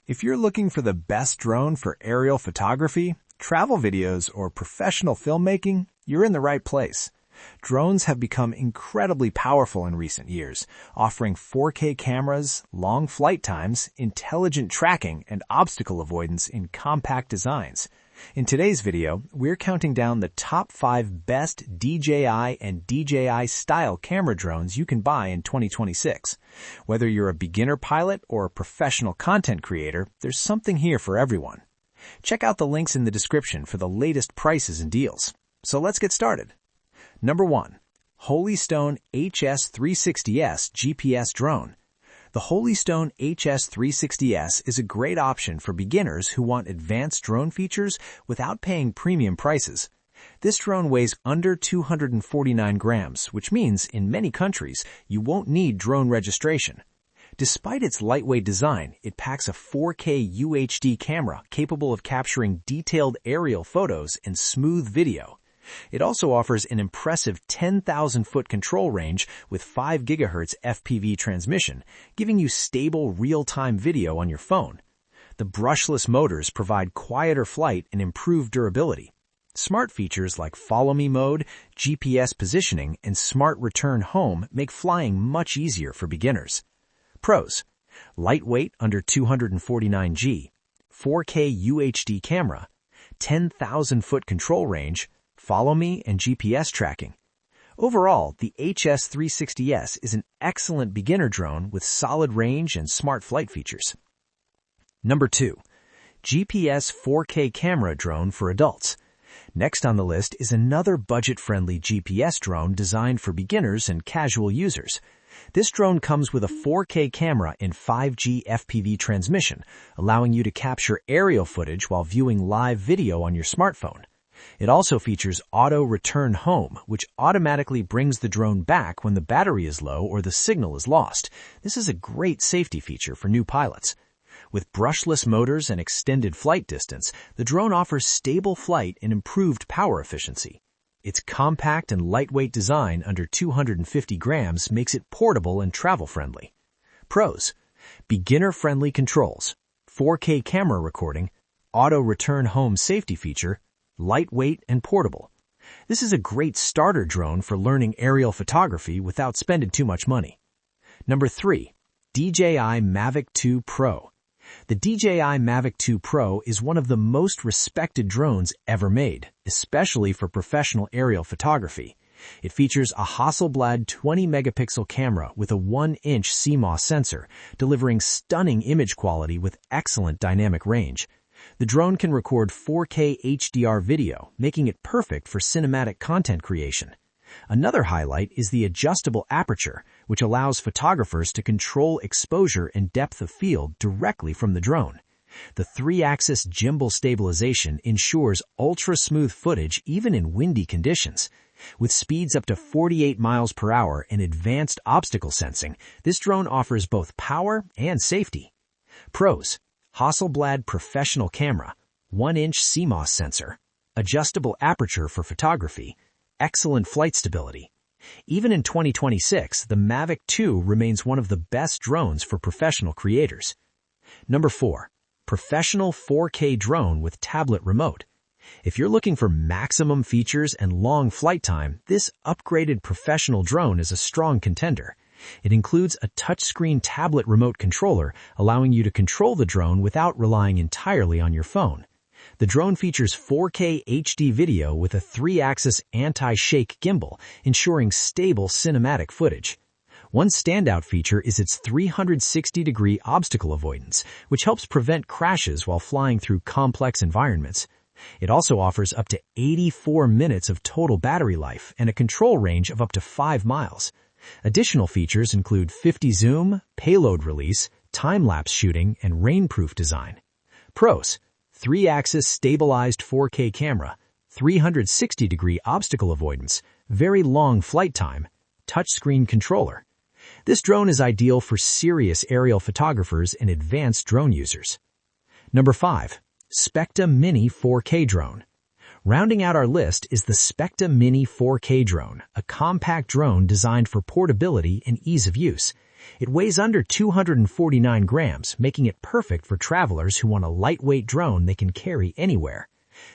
If you're looking for the best drone for aerial photography, travel videos, or professional filmmaking, you're in the right place. Drones have become incredibly powerful in recent years, offering 4K cameras, long flight times, intelligent tracking, and obstacle avoidance in compact designs. In today's video, we're counting down the top 5 best DJI and DJI-style camera drones you can buy in 2026. Whether you're a beginner pilot or a professional content creator, there's something here for everyone. Check out the links in the description for the latest prices and deals. So let's get started. Number 1. Holystone HS360S GPS Drone. The Holystone HS360S is a great option for beginners who want advanced drone features without paying premium prices. This drone weighs under 249 grams, which means in many countries you won't need drone registration. Despite its lightweight design, it packs a 4K UHD camera capable of capturing detailed aerial photos and smooth video. It also offers an impressive 10,000-foot control range with 5 GHz FPV transmission, giving you stable real-time video on your phone. The brushless motors provide quieter flight and improved durability. Smart features like Follow Me mode, GPS positioning, and Smart Return Home make flying much easier for beginners. Pros: lightweight under 249 g, 4K UHD camera, 10,000-foot control range, Follow Me and GPS tracking. Overall, the HS360S is an excellent beginner drone with solid range and smart flight features. Number 2. GPS 4K camera drone for adults. Next on the list is another budget-friendly GPS drone designed for beginners and casual users. This drone comes with a 4K camera and 5G FPV transmission, allowing you to capture aerial footage while viewing live video on your smartphone. It also features Auto Return Home, which automatically brings the drone back when the battery is low or the signal is lost. This is a great safety feature for new pilots. With brushless motors and extended flight distance, the drone offers stable flight and improved power efficiency. Its compact and lightweight design under 250 grams makes it portable and travel-friendly. Pros: beginner-friendly controls, 4K camera recording, Auto Return Home safety feature, lightweight and portable. This is a great starter drone for learning aerial photography without spending too much money. Number 3. DJI Mavic 2 Pro. The DJI Mavic 2 Pro is one of the most respected drones ever made, especially for professional aerial photography. It features a Hasselblad 20-megapixel camera with a 1-inch CMOS sensor, delivering stunning image quality with excellent dynamic range. The drone can record 4K HDR video, making it perfect for cinematic content creation. Another highlight is the adjustable aperture, which allows photographers to control exposure and depth of field directly from the drone. The 3-axis gimbal stabilization ensures ultra-smooth footage even in windy conditions. With speeds up to 48 miles per hour and advanced obstacle sensing, this drone offers both power and safety. Pros: Hasselblad professional camera, 1-inch CMOS sensor, adjustable aperture for photography, excellent flight stability. Even in 2026, the Mavic 2 remains one of the best drones for professional creators. Number 4. Professional 4K drone with tablet remote. If you're looking for maximum features and long flight time, this upgraded professional drone is a strong contender. It includes a touchscreen tablet remote controller, allowing you to control the drone without relying entirely on your phone. The drone features 4K HD video with a 3-axis anti-shake gimbal, ensuring stable cinematic footage. One standout feature is its 360-degree obstacle avoidance, which helps prevent crashes while flying through complex environments. It also offers up to 84 minutes of total battery life and a control range of up to 5 miles. Additional features include 50 zoom, payload release, time-lapse shooting, and rainproof design. Pros: 3-axis stabilized 4K camera, 360-degree obstacle avoidance, very long flight time, touchscreen controller. This drone is ideal for serious aerial photographers and advanced drone users. Number 5. Specta Mini 4K Drone. Rounding out our list is the Specta Mini 4K drone, a compact drone designed for portability and ease of use. It weighs under 249 grams, making it perfect for travelers who want a lightweight drone they can carry anywhere.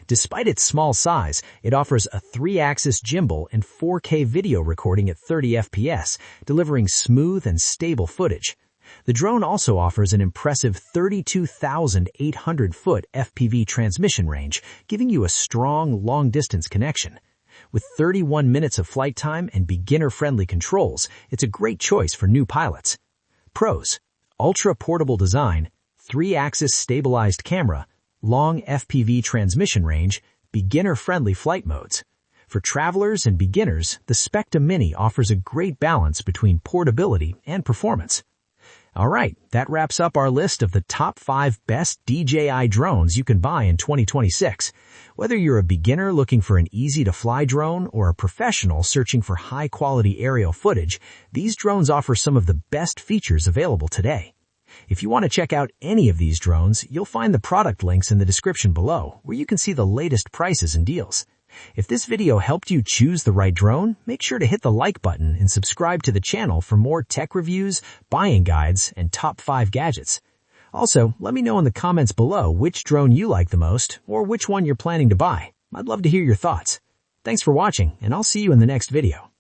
Despite its small size, it offers a 3-axis gimbal and 4K video recording at 30 FPS, delivering smooth and stable footage. The drone also offers an impressive 32,800-foot FPV transmission range, giving you a strong, long-distance connection. With 31 minutes of flight time and beginner-friendly controls, it's a great choice for new pilots. Pros: ultra-portable design, 3-axis stabilized camera, long FPV transmission range, beginner-friendly flight modes. For travelers and beginners, the Specta Mini offers a great balance between portability and performance. Alright, that wraps up our list of the top 5 best DJI drones you can buy in 2026. Whether you're a beginner looking for an easy-to-fly drone or a professional searching for high-quality aerial footage, these drones offer some of the best features available today. If you want to check out any of these drones, you'll find the product links in the description below, where you can see the latest prices and deals. If this video helped you choose the right drone, make sure to hit the like button and subscribe to the channel for more tech reviews, buying guides, and top 5 gadgets. Also, let me know in the comments below which drone you like the most or which one you're planning to buy. I'd love to hear your thoughts. Thanks for watching, and I'll see you in the next video.